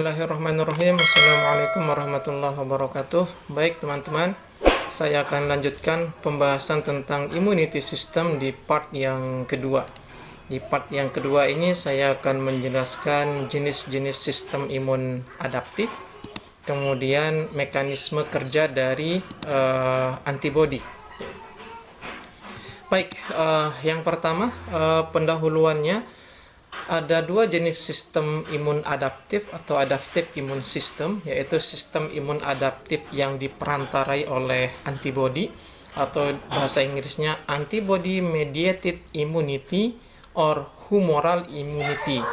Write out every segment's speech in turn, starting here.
Bismillahirrahmanirrahim. Assalamualaikum warahmatullahi wabarakatuh. Baik teman-teman, saya akan lanjutkan pembahasan tentang immunity system di part yang kedua. Di part yang kedua ini saya akan menjelaskan jenis-jenis sistem imun adaptif, kemudian mekanisme kerja dari antibodi. Baik, yang pertama pendahuluannya. Ada dua jenis sistem imun adaptif atau adaptive immune system, yaitu sistem imun adaptif yang diperantarai oleh antibodi atau bahasa Inggrisnya antibody mediated immunity or humoral immunity.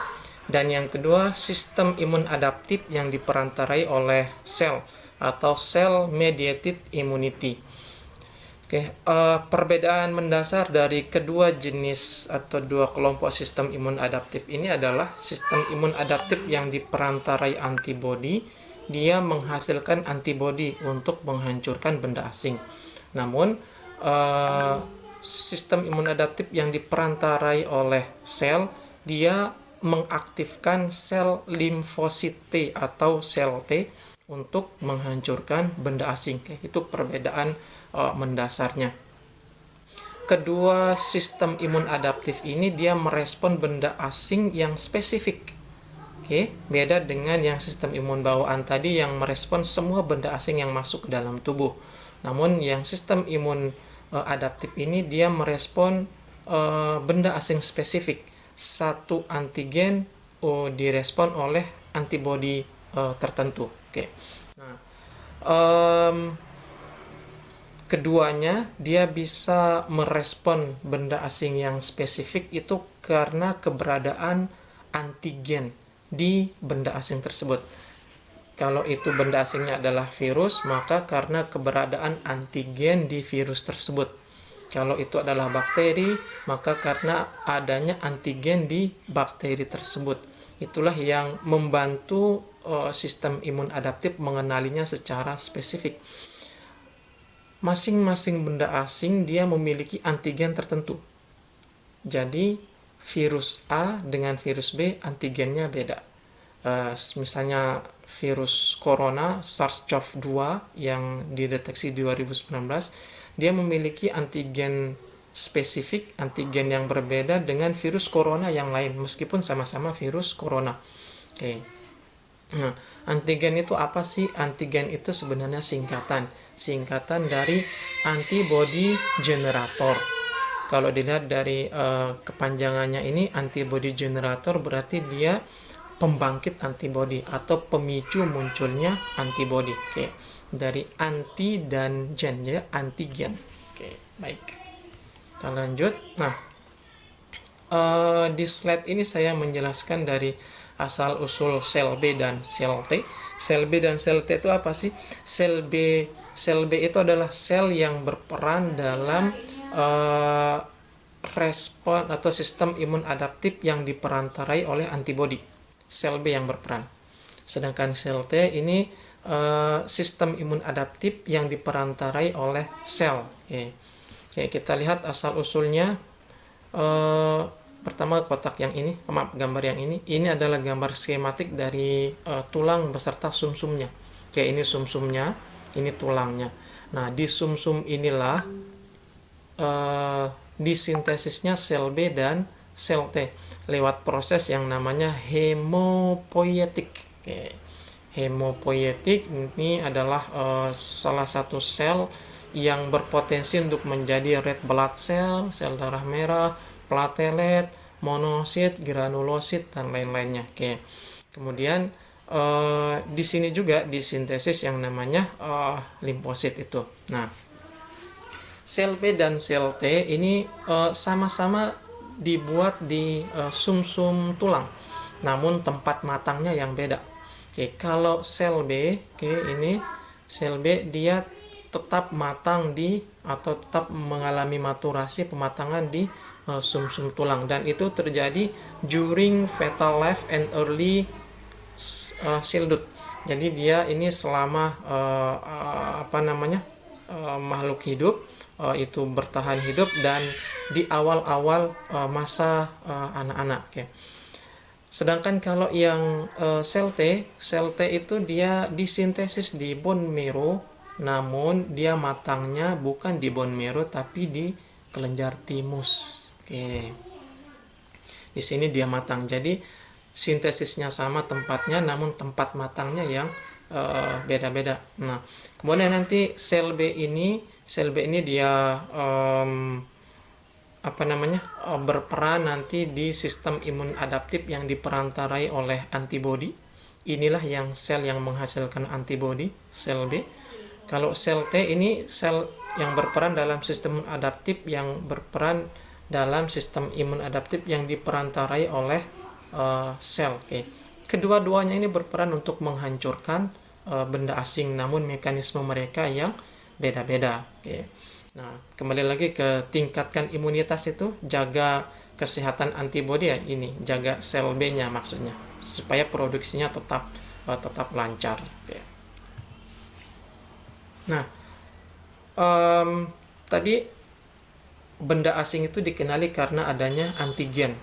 Dan yang kedua, sistem imun adaptif yang diperantarai oleh sel atau cell mediated immunity. Perbedaan mendasar dari kedua jenis atau dua kelompok sistem imun adaptif ini adalah sistem imun adaptif yang diperantarai antibodi, dia menghasilkan antibodi untuk menghancurkan benda asing. Namun sistem imun adaptif yang diperantarai oleh sel, dia mengaktifkan sel limfosit T atau sel T untuk menghancurkan benda asing. Itu perbedaan mendasarnya. Kedua sistem imun adaptif ini dia merespon benda asing yang spesifik. Beda dengan yang sistem imun bawaan tadi yang merespon semua benda asing yang masuk ke dalam tubuh. Namun yang sistem imun adaptif ini dia merespon benda asing spesifik. Satu antigen direspon oleh antibodi tertentu. Keduanya dia bisa merespon benda asing yang spesifik itu karena keberadaan antigen di benda asing tersebut. Kalau itu benda asingnya adalah virus, maka karena keberadaan antigen di virus tersebut. Kalau itu adalah bakteri, maka karena adanya antigen di bakteri tersebut. Itulah yang membantu sistem imun adaptif mengenalinya secara spesifik. Masing-masing benda asing dia memiliki antigen tertentu. Jadi virus A dengan virus B antigennya beda. Misalnya virus corona SARS-CoV-2 yang dideteksi 2019, dia memiliki antigen spesifik, antigen yang berbeda dengan virus corona yang lain meskipun sama-sama virus corona. Nah, antigen itu apa sih? Antigen itu sebenarnya singkatan dari antibody generator. Kalau dilihat dari kepanjangannya ini, antibody generator berarti dia pembangkit antibody atau pemicu munculnya antibody. Dari anti dan gen, ya, antigen. Baik. Kita lanjut. Nah, di slide ini saya menjelaskan dari asal usul sel B dan sel T. Sel B dan sel T itu apa sih? Sel B itu adalah sel yang berperan dalam respon atau sistem imun adaptif yang diperantarai oleh antibodi. Sel B yang berperan. Sedangkan sel T ini sistem imun adaptif yang diperantarai oleh sel. Kita lihat asal usulnya. Pertama kotak yang ini, gambar yang ini adalah gambar skematik dari tulang beserta sumsumnya. Ini sumsumnya, ini tulangnya. Nah, di sumsum inilah disintesisnya sel B dan sel T lewat proses yang namanya hemopoietik. Hemopoietik ini adalah salah satu sel yang berpotensi untuk menjadi red blood cell, sel darah merah, platelet, monosit, granulosit, dan lain-lainnya. Kemudian di sini juga disintesis yang namanya limfosit itu. Nah, sel B dan sel T ini sama-sama dibuat di sumsum tulang, namun tempat matangnya yang beda. Kalau sel B, ini sel B dia tetap matang atau tetap mengalami maturasi pematangan di sumsum tulang, dan itu terjadi during fetal life and early childhood. Jadi dia ini selama makhluk hidup itu bertahan hidup dan di awal-awal masa anak-anak. Sedangkan kalau yang sel T itu dia disintesis di bone marrow, namun dia matangnya bukan di bone marrow tapi di kelenjar timus. Oke. Di sini dia matang. Jadi sintesisnya sama tempatnya, namun tempat matangnya yang beda-beda. Nah, kemudian nanti sel B ini dia berperan nanti di sistem imun adaptif yang diperantarai oleh antibodi. Inilah yang sel yang menghasilkan antibodi, sel B. Kalau sel T ini sel yang berperan dalam sistem adaptif, yang berperan dalam sistem imun adaptif yang diperantarai oleh sel. Okay. Kedua-duanya ini berperan untuk menghancurkan benda asing, namun mekanisme mereka yang beda-beda. Okay. Nah, kembali lagi ke tingkatkan imunitas itu, jaga kesehatan antibodi ya, ini jaga sel B-nya maksudnya, supaya produksinya tetap lancar. Okay. Nah, tadi benda asing itu dikenali karena adanya antigen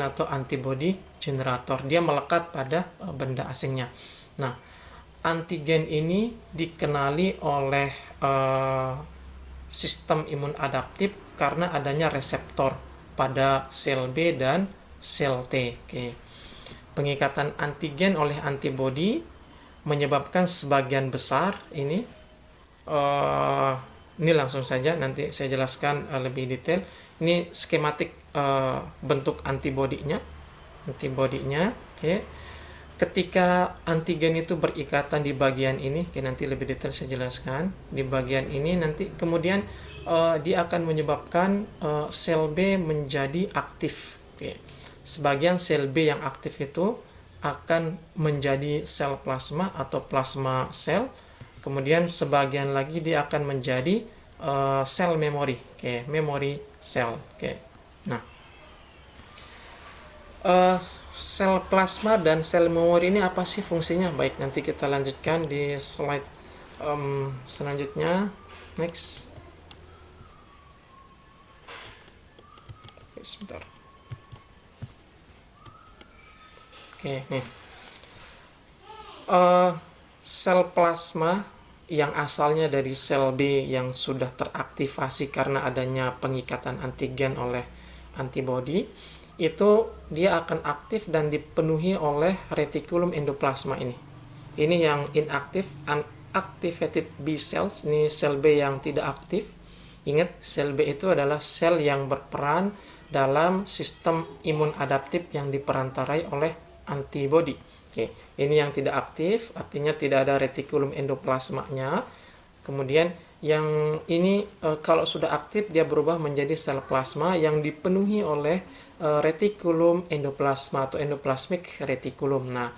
atau antibody generator. Dia melekat pada benda asingnya. Nah, antigen ini dikenali oleh sistem imun adaptif karena adanya reseptor pada sel B dan sel T. Oke. Pengikatan antigen oleh antibodi menyebabkan sebagian besar ini langsung saja nanti saya jelaskan lebih detail. Ini skematik bentuk antibodinya. Oke. Ketika antigen itu berikatan di bagian ini, nanti lebih detail saya jelaskan. Di bagian ini nanti kemudian dia akan menyebabkan sel B menjadi aktif. Oke. Sebagian sel B yang aktif itu akan menjadi sel plasma atau plasma sel. Kemudian sebagian lagi dia akan menjadi sel memori, memory cell. Nah, sel plasma dan sel memori ini apa sih fungsinya? Baik, nanti kita lanjutkan di slide selanjutnya. Next. Sebentar. Nih. Sel plasma yang asalnya dari sel B yang sudah teraktivasi karena adanya pengikatan antigen oleh antibodi, itu dia akan aktif dan dipenuhi oleh retikulum endoplasma ini. Ini yang inaktif, unactivated B cells, ini sel B yang tidak aktif. Ingat, sel B itu adalah sel yang berperan dalam sistem imun adaptif yang diperantarai oleh antibodi. Oke, ini yang tidak aktif, artinya tidak ada retikulum endoplasmanya. Kemudian yang ini kalau sudah aktif dia berubah menjadi sel plasma yang dipenuhi oleh retikulum endoplasma atau endoplasmic reticulum. Nah,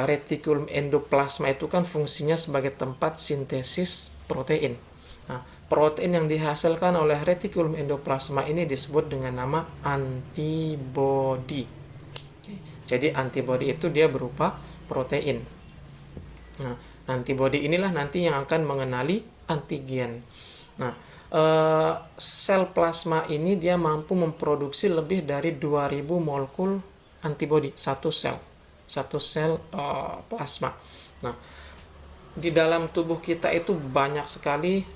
retikulum endoplasma itu kan fungsinya sebagai tempat sintesis protein. Nah, protein yang dihasilkan oleh retikulum endoplasma ini disebut dengan nama antibodi. Jadi antibodi itu dia berupa protein. Nah, antibodi inilah nanti yang akan mengenali antigen. Nah, sel plasma ini dia mampu memproduksi lebih dari 2000 molekul antibodi satu sel plasma. Nah, di dalam tubuh kita itu banyak sekali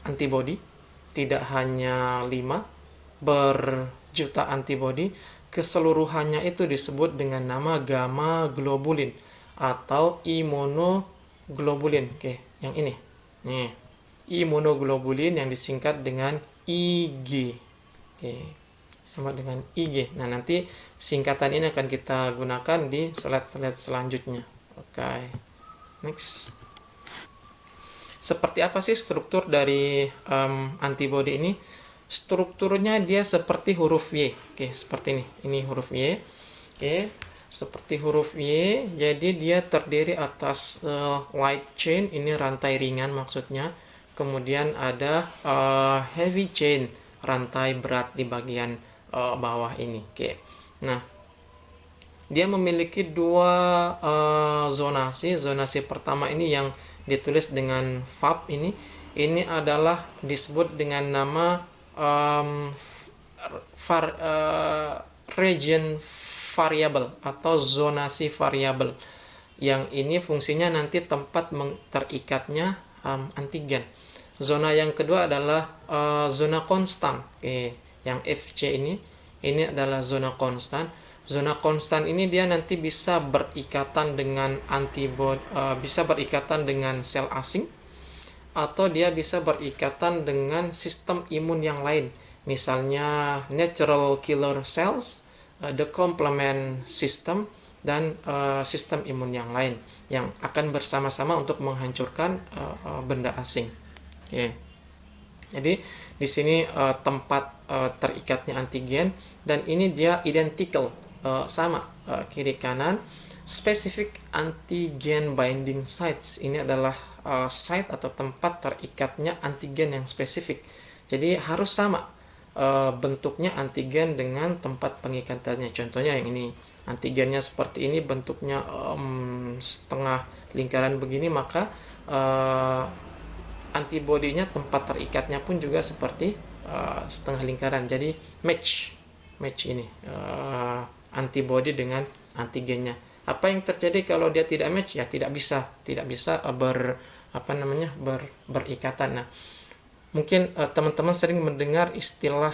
antibodi, tidak hanya 5, berjuta antibodi. Keseluruhannya itu disebut dengan nama gamma globulin atau imunoglobulin. Oke, yang ini. Nih, imunoglobulin yang disingkat dengan IG. Oke, sama dengan IG. Nah, nanti singkatan ini akan kita gunakan di slide-slide selanjutnya. Oke. Next. Seperti apa sih struktur dari antibodi ini? Strukturnya dia seperti huruf Y. Oke, seperti ini. Ini huruf Y. Oke, seperti huruf Y. Jadi dia terdiri atas light chain, ini rantai ringan maksudnya. Kemudian ada heavy chain, rantai berat di bagian bawah ini. Oke. Nah, dia memiliki dua zonasi. Zonasi pertama ini yang ditulis dengan FAB ini. Ini adalah disebut dengan nama region variable atau zonasi variabel. Yang ini fungsinya nanti tempat terikatnya antigen. Zona yang kedua adalah zona konstan. Yang FC ini adalah zona konstan. Zona konstan ini dia nanti bisa berikatan dengan antibody, bisa berikatan dengan sel asing, atau dia bisa berikatan dengan sistem imun yang lain. Misalnya natural killer cells, the complement system, dan sistem imun yang lain yang akan bersama-sama untuk menghancurkan benda asing. Okay. Jadi di sini tempat terikatnya antigen, dan ini dia identical, sama, kiri kanan. Specific antigen binding sites, ini adalah site atau tempat terikatnya antigen yang spesifik. Jadi harus sama bentuknya antigen dengan tempat pengikatannya. Contohnya yang ini, antigennya seperti ini, bentuknya setengah lingkaran begini, maka antibodinya tempat terikatnya pun juga seperti setengah lingkaran. Jadi match ini antibody dengan antigennya. Apa yang terjadi kalau dia tidak match? Ya tidak bisa berikatan. Nah, mungkin teman-teman sering mendengar istilah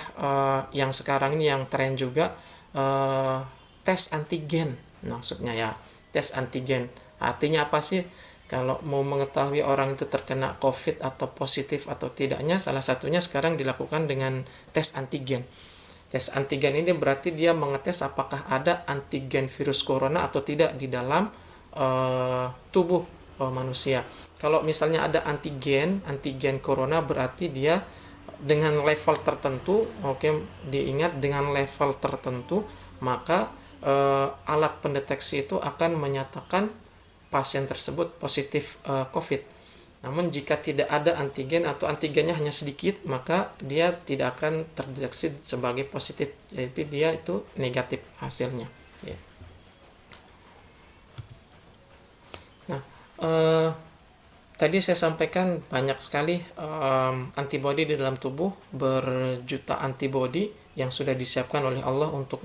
yang sekarang ini yang tren juga, tes antigen. Maksudnya ya, tes antigen. Artinya apa sih? Kalau mau mengetahui orang itu terkena COVID atau positif atau tidaknya, salah satunya sekarang dilakukan dengan tes antigen. Tes antigen ini berarti dia mengetes apakah ada antigen virus corona atau tidak di dalam tubuh manusia. Kalau misalnya ada antigen corona, berarti dia dengan level tertentu, diingat dengan level tertentu, maka alat pendeteksi itu akan menyatakan pasien tersebut positif COVID. Namun jika tidak ada antigen atau antigennya hanya sedikit, maka dia tidak akan terdeteksi sebagai positif. Jadi dia itu negatif hasilnya. Ya. Nah, tadi saya sampaikan banyak sekali antibodi di dalam tubuh, berjuta antibodi yang sudah disiapkan oleh Allah untuk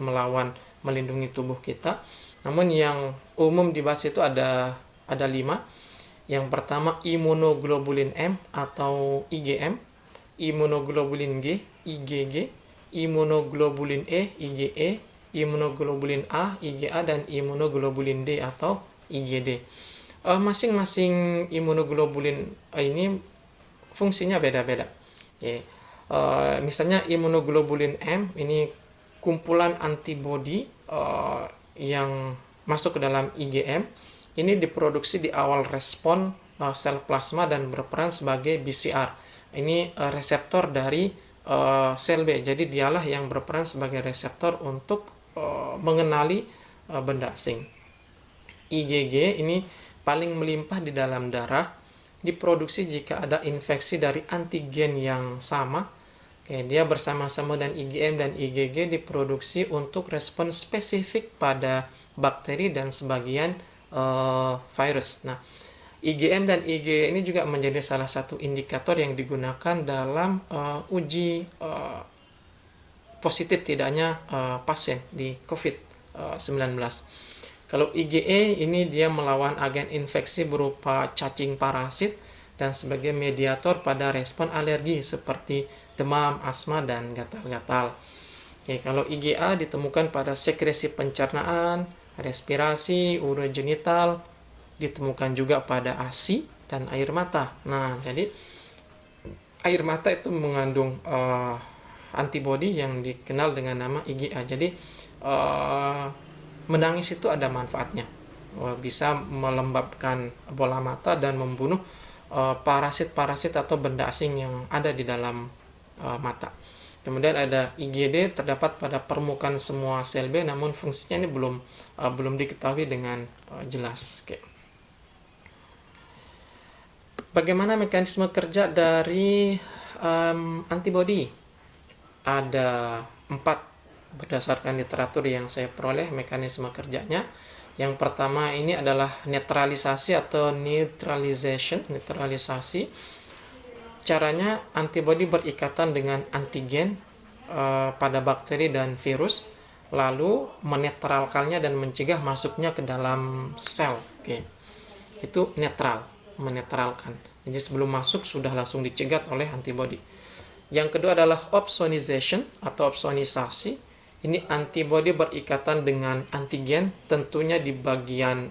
melindungi tubuh kita. Namun yang umum dibahas itu ada 5. Yang pertama imunoglobulin M atau IgM, imunoglobulin G, IgG, imunoglobulin E, IgE, imunoglobulin A, IgA, dan imunoglobulin D atau IgD. Masing-masing imunoglobulin ini fungsinya beda-beda. Misalnya imunoglobulin M ini kumpulan antibodi yang masuk ke dalam IgM. Ini diproduksi di awal respon sel plasma dan berperan sebagai BCR. Ini reseptor dari sel B. Jadi dialah yang berperan sebagai reseptor untuk mengenali benda asing. IgG ini paling melimpah di dalam darah, diproduksi jika ada infeksi dari antigen yang sama. Dia bersama-sama dan IgM dan IgG diproduksi untuk respon spesifik pada bakteri dan sebagian virus. Nah, IgM dan IgG ini juga menjadi salah satu indikator yang digunakan dalam uji positif tidaknya pasien di COVID-19. Kalau IgE ini dia melawan agen infeksi berupa cacing parasit dan sebagai mediator pada respon alergi seperti demam, asma, dan gatal-gatal. Kalau IgA ditemukan pada sekresi pencernaan, respirasi, urogenital, ditemukan juga pada ASI dan air mata. Nah, jadi air mata itu mengandung antibodi yang dikenal dengan nama IgA. Jadi menangis itu ada manfaatnya, bisa melembabkan bola mata dan membunuh parasit-parasit atau benda asing yang ada di dalam mata. Kemudian ada IgD, terdapat pada permukaan semua sel B, namun fungsinya ini belum diketahui dengan jelas. Bagaimana mekanisme kerja dari antibodi? Ada 4 berdasarkan literatur yang saya peroleh mekanisme kerjanya. Yang pertama ini adalah netralisasi atau netralisasi. Caranya antibodi berikatan dengan antigen pada bakteri dan virus, lalu menetralkannya dan mencegah masuknya ke dalam sel. Oke. Itu netral, menetralkan. Jadi sebelum masuk sudah langsung dicegat oleh antibodi. Yang kedua adalah opsonization atau opsonisasi. Ini antibodi berikatan dengan antigen, tentunya di bagian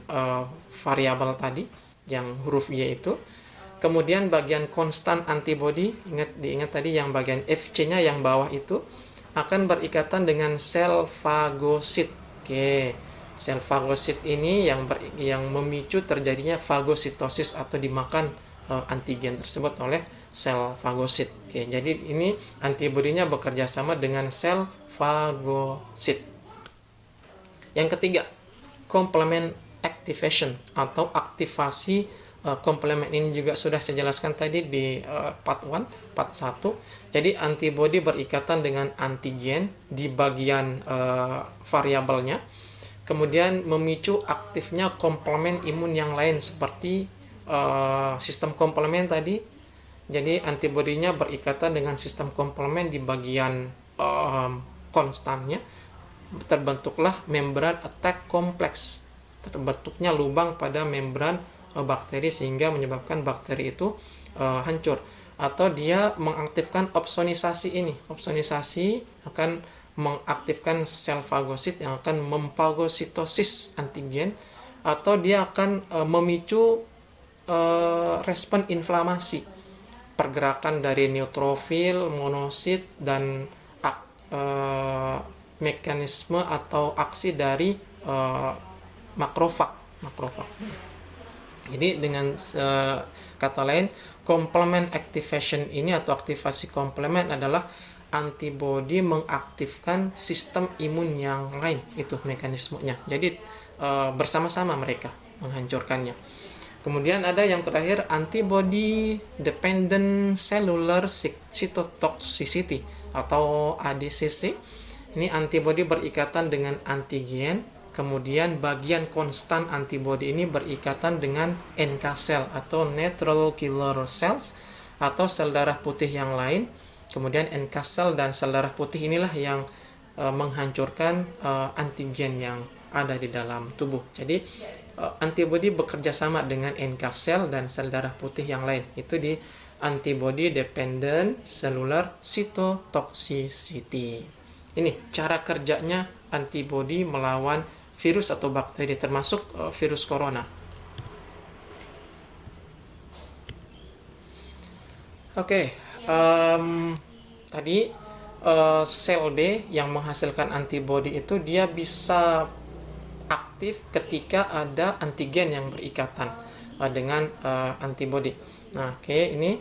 variabel tadi, yang huruf Y itu. Kemudian bagian konstan antibodi, diingat tadi yang bagian Fc-nya yang bawah itu, akan berikatan dengan sel fagosit. Oke, sel fagosit ini yang memicu terjadinya fagositosis atau dimakan antigen tersebut oleh sel fagosit. Oke, jadi ini antibodinya bekerja sama dengan sel fagosit. Yang ketiga, complement activation atau aktivasi komplement. Ini juga sudah saya jelaskan tadi di part 1. Jadi antibodi berikatan dengan antigen di bagian variabelnya, kemudian memicu aktifnya komplement imun yang lain seperti sistem komplement tadi. Jadi antibodinya berikatan dengan sistem komplement di bagian konstannya, terbentuklah membran attack kompleks, terbentuknya lubang pada membran bakteri sehingga menyebabkan bakteri itu hancur. Atau dia mengaktifkan opsonisasi ini. Opsonisasi akan mengaktifkan sel fagosit yang akan memfagositosis antigen, atau dia akan memicu respon inflamasi, pergerakan dari neutrofil, monosit, dan mekanisme atau aksi dari makrofag. Jadi dengan kata lain, complement activation ini atau aktivasi komplement adalah antibodi mengaktifkan sistem imun yang lain, itu mekanismenya. Jadi bersama-sama mereka menghancurkannya. Kemudian ada yang terakhir, antibody dependent cellular cytotoxicity atau ADCC. Ini antibodi berikatan dengan antigen, kemudian bagian konstan antibodi ini berikatan dengan NK cell atau natural killer cells atau sel darah putih yang lain. Kemudian NK cell dan sel darah putih inilah yang menghancurkan antigen yang ada di dalam tubuh. Jadi antibodi bekerja sama dengan NK cell dan sel darah putih yang lain. Itu di antibody dependent cellular cytotoxicity. Ini cara kerjanya antibodi melawan virus atau bakteri, termasuk virus corona. Oke, tadi sel B yang menghasilkan antibodi itu dia bisa aktif ketika ada antigen yang berikatan dengan antibodi. Nah, ini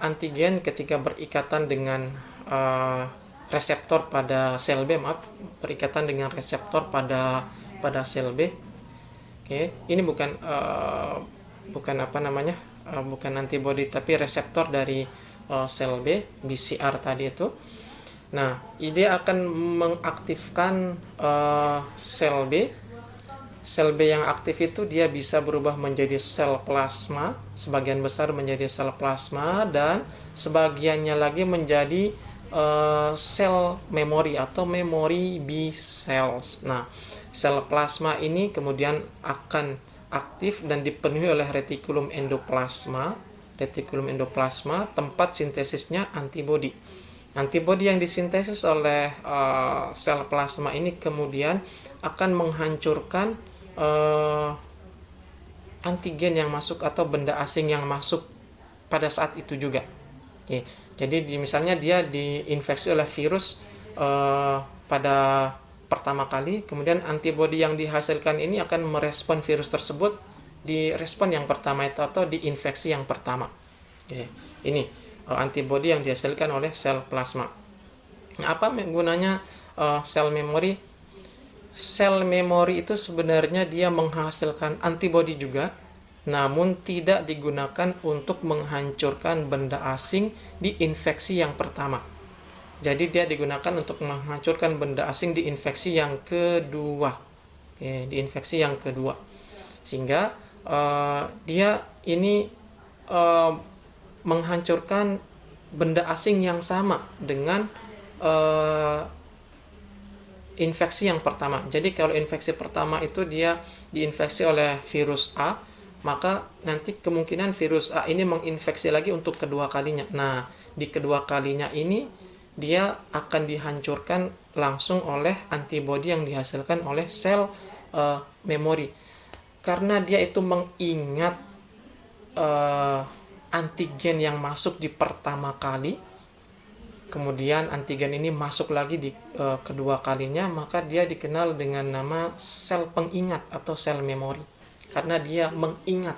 antigen ketika berikatan dengan reseptor pada sel B, berikatan dengan reseptor pada sel B. Ini bukan bukan antibodi tapi reseptor dari sel B, BCR tadi itu. Nah, dia akan mengaktifkan sel B. Sel B yang aktif itu dia bisa berubah menjadi sel plasma, sebagian besar menjadi sel plasma, dan sebagiannya lagi menjadi sel memori atau memory B cells. Nah, sel plasma ini kemudian akan aktif dan dipenuhi oleh retikulum endoplasma. Retikulum endoplasma tempat sintesisnya antibodi. Antibodi yang disintesis oleh sel plasma ini kemudian akan menghancurkan antigen yang masuk atau benda asing yang masuk pada saat itu juga. Jadi misalnya dia diinfeksi oleh virus pada pertama kali, kemudian antibodi yang dihasilkan ini akan merespon virus tersebut di respon yang pertama itu atau di infeksi yang pertama. Ini antibodi yang dihasilkan oleh sel plasma. Apa gunanya sel memori? Sel memori itu sebenarnya dia menghasilkan antibodi juga, namun tidak digunakan untuk menghancurkan benda asing di infeksi yang pertama. Jadi dia digunakan untuk menghancurkan benda asing di infeksi yang kedua. Di infeksi yang kedua. Sehingga dia ini menghancurkan benda asing yang sama dengan infeksi yang pertama. Jadi kalau infeksi pertama itu dia diinfeksi oleh virus A, maka nanti kemungkinan virus A ini menginfeksi lagi untuk kedua kalinya. Nah, di kedua kalinya ini dia akan dihancurkan langsung oleh antibodi yang dihasilkan oleh sel memori. Karena dia itu mengingat antigen yang masuk di pertama kali, kemudian antigen ini masuk lagi di kedua kalinya, maka dia dikenal dengan nama sel pengingat atau sel memori. Karena dia mengingat,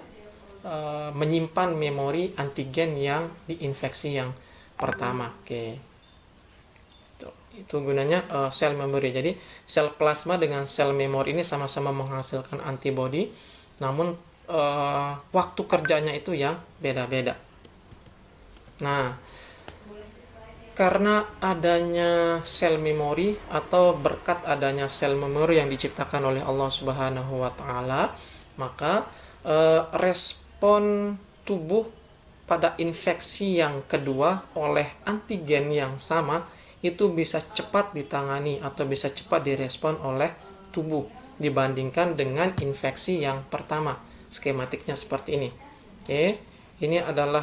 menyimpan memori antigen yang diinfeksi yang pertama. Oke. Itu gunanya sel memori. Jadi sel plasma dengan sel memori ini sama-sama menghasilkan antibodi, namun waktu kerjanya itu yang beda-beda. Nah, karena adanya sel memori atau berkat adanya sel memori yang diciptakan oleh Allah Subhanahu wa taala, maka respon tubuh pada infeksi yang kedua oleh antigen yang sama itu bisa cepat ditangani atau bisa cepat direspon oleh tubuh dibandingkan dengan infeksi yang pertama. Skematiknya seperti ini. Oke. Ini adalah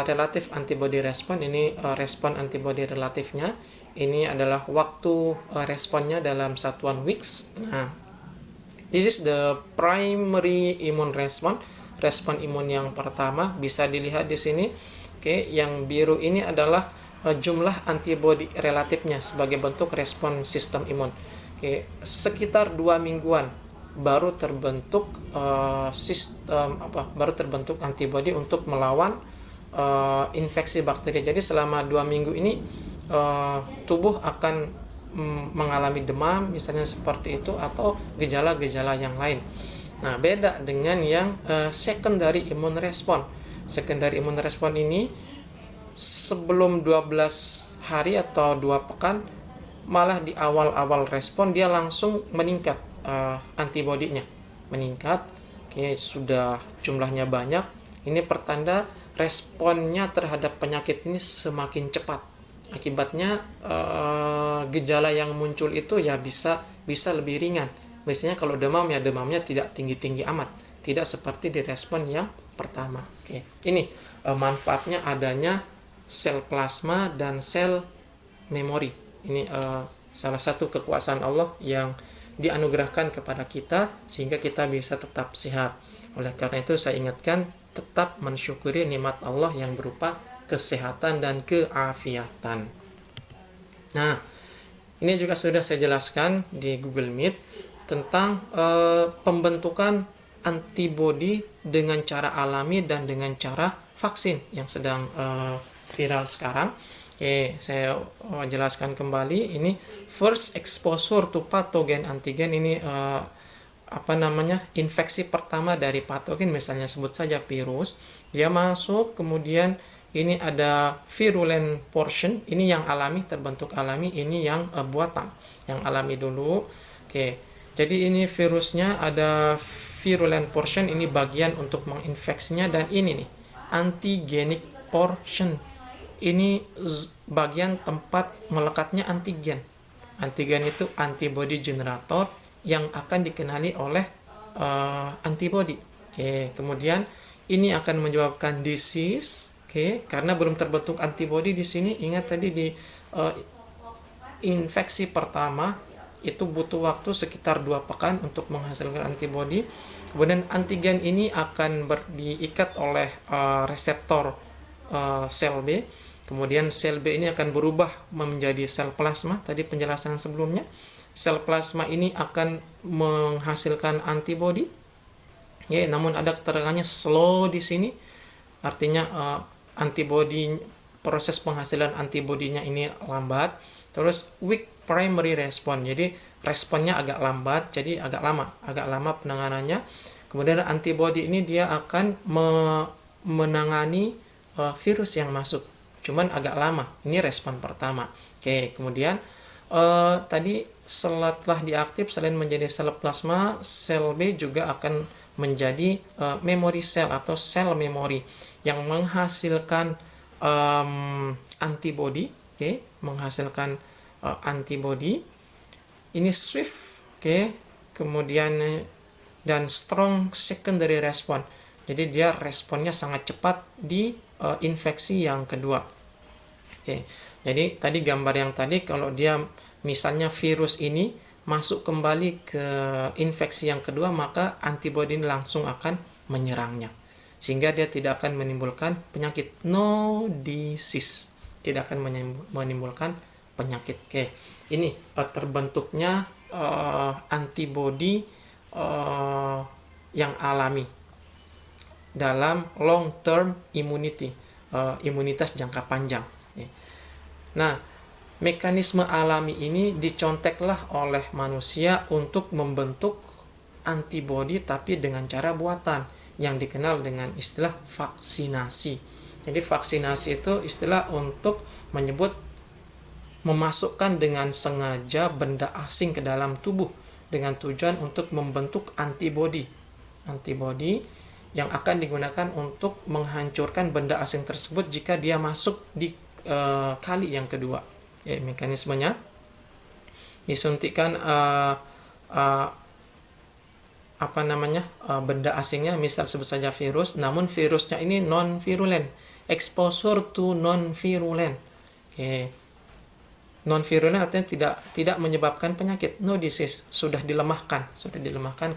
relatif antibody respon. Ini respon antibody relatifnya. Ini adalah waktu responnya dalam satuan weeks. Nah, this is the primary immune response. Respon imun yang pertama bisa dilihat di sini. Oke, yang biru ini adalah jumlah antibody relatifnya sebagai bentuk respon sistem imun. Oke, sekitar 2 mingguan baru terbentuk baru terbentuk antibodi untuk melawan infeksi bakteri. Jadi selama 2 minggu ini tubuh akan mengalami demam misalnya seperti itu atau gejala-gejala yang lain. Nah, beda dengan yang secondary immune response. Secondary immune response ini sebelum 12 hari atau 2 pekan, malah di awal-awal respon dia langsung meningkat. Antibodinya meningkat. Oke, sudah jumlahnya banyak. Ini pertanda responnya terhadap penyakit ini semakin cepat. Akibatnya gejala yang muncul itu ya bisa lebih ringan. Biasanya kalau demam ya demamnya tidak tinggi-tinggi amat, tidak seperti di respon yang pertama. Oke, ini manfaatnya adanya sel plasma dan sel memori. Ini salah satu kekuasaan Allah yang dianugerahkan kepada kita sehingga kita bisa tetap sehat. Oleh karena itu saya ingatkan tetap mensyukuri nikmat Allah yang berupa kesehatan dan keafiatan. Nah, ini juga sudah saya jelaskan di Google Meet tentang pembentukan antibodi dengan cara alami dan dengan cara vaksin yang sedang viral sekarang. Oke, saya jelaskan kembali. Ini first exposure to pathogen antigen. Ini infeksi pertama dari patogen, misalnya sebut saja virus. Dia masuk, kemudian ini ada virulent portion. Ini yang alami, terbentuk alami. Ini yang buatan, yang alami dulu. Oke, jadi ini virusnya ada virulent portion. Ini bagian untuk menginfeksinya, dan ini nih antigenic portion. Ini bagian tempat melekatnya antigen. Antigen itu antibody generator yang akan dikenali oleh antibody. Oke, kemudian ini akan menyebabkan disease. Oke, karena belum terbentuk antibody di sini. Ingat tadi di infeksi pertama itu butuh waktu sekitar 2 pekan untuk menghasilkan antibody. Kemudian antigen ini akan diikat oleh reseptor sel B. Kemudian sel B ini akan berubah menjadi sel plasma. Tadi penjelasan sebelumnya, sel plasma ini akan menghasilkan antibodi. Ya, namun ada keterangannya slow di sini. Artinya antibodi, proses penghasilan antibodinya ini lambat. Terus weak primary response. Jadi responnya agak lambat, jadi agak lama penanganannya. Kemudian antibodi ini dia akan menangani virus yang masuk. Cuman agak lama. Ini respon pertama. Oke, kemudian tadi setelah diaktif, selain menjadi sel plasma, sel B juga akan menjadi memory cell atau sel memori yang menghasilkan antibody. Oke, menghasilkan antibody. ini swift, kemudian dan strong secondary response. Jadi dia responnya sangat cepat di infeksi yang kedua. Jadi tadi gambar yang tadi, kalau dia misalnya virus ini masuk kembali ke infeksi yang kedua, maka antibodi ini langsung akan menyerangnya, sehingga dia tidak akan menimbulkan penyakit. No disease, tidak akan menimbulkan penyakit. Ini terbentuknya antibodi yang alami dalam long term immunity, imunitas jangka panjang. Nah, mekanisme alami ini diconteklah oleh manusia untuk membentuk antibodi, tapi dengan cara buatan yang dikenal dengan istilah vaksinasi. Jadi vaksinasi itu istilah untuk menyebut memasukkan dengan sengaja benda asing ke dalam tubuh dengan tujuan untuk membentuk antibodi yang akan digunakan untuk menghancurkan benda asing tersebut jika dia masuk di kali yang kedua. Mekanismenya disuntikkan benda asingnya, misal sebut saja virus, namun virusnya ini non virulent, exposure to non virulent. Non virulent artinya tidak menyebabkan penyakit, no disease, sudah dilemahkan,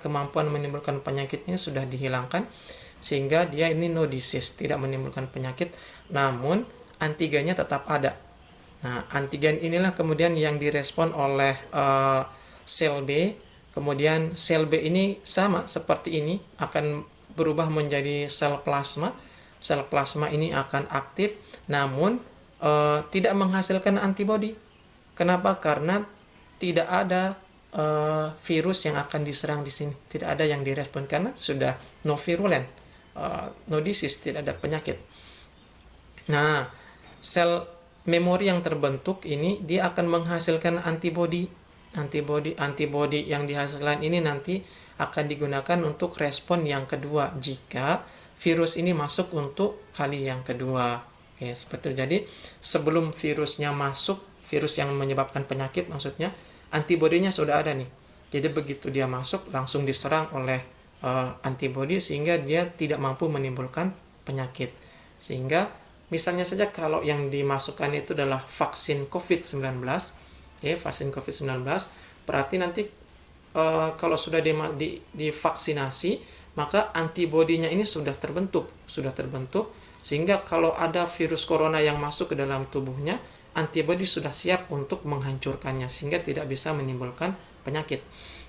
kemampuan menimbulkan penyakitnya sudah dihilangkan, sehingga dia ini no disease, tidak menimbulkan penyakit, namun antigennya tetap ada. Nah, antigen inilah kemudian yang direspon oleh sel B. Kemudian sel B ini sama seperti ini, akan berubah menjadi sel plasma. Sel plasma ini akan aktif, namun tidak menghasilkan antibodi. Kenapa? Karena tidak ada virus yang akan diserang di sini. Tidak ada yang direspon karena sudah no virulent, no disease, tidak ada penyakit. Nah, sel memori yang terbentuk ini dia akan menghasilkan antibodi yang dihasilkan ini nanti akan digunakan untuk respon yang kedua jika virus ini masuk untuk kali yang kedua. Seperti itu. Jadi sebelum virusnya masuk, virus yang menyebabkan penyakit maksudnya, antibodinya sudah ada nih. Jadi begitu dia masuk langsung diserang oleh antibodi sehingga dia tidak mampu menimbulkan penyakit. Sehingga misalnya saja kalau yang dimasukkan itu adalah vaksin COVID-19, vaksin COVID-19, berarti nanti kalau sudah divaksinasi, maka antibodinya ini sudah terbentuk, sehingga kalau ada virus corona yang masuk ke dalam tubuhnya, antibodi sudah siap untuk menghancurkannya, sehingga tidak bisa menimbulkan penyakit.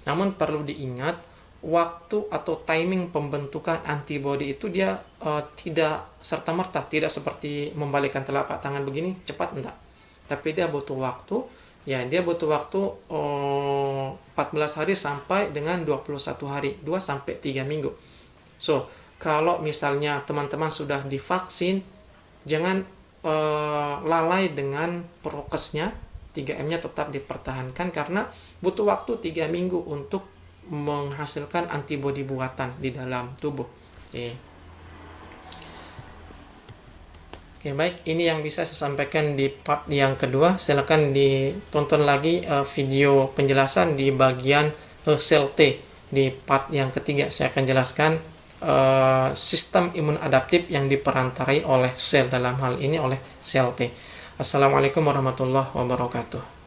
Namun perlu diingat, waktu atau timing pembentukan antibodi itu dia tidak serta-merta, tidak seperti membalikkan telapak tangan begini cepat, enggak. Tapi dia butuh waktu, dia butuh waktu 14 hari sampai dengan 21 hari, 2 sampai 3 minggu. So, kalau misalnya teman-teman sudah divaksin, jangan lalai dengan prokesnya, 3M-nya tetap dipertahankan karena butuh waktu 3 minggu untuk menghasilkan antibodi buatan di dalam tubuh. Oke, baik, ini yang bisa saya sampaikan di part yang kedua. Silakan ditonton lagi video penjelasan di bagian sel T. Di part yang ketiga saya akan jelaskan sistem imun adaptif yang diperantarai oleh sel, dalam hal ini oleh sel T. Assalamualaikum warahmatullahi wabarakatuh.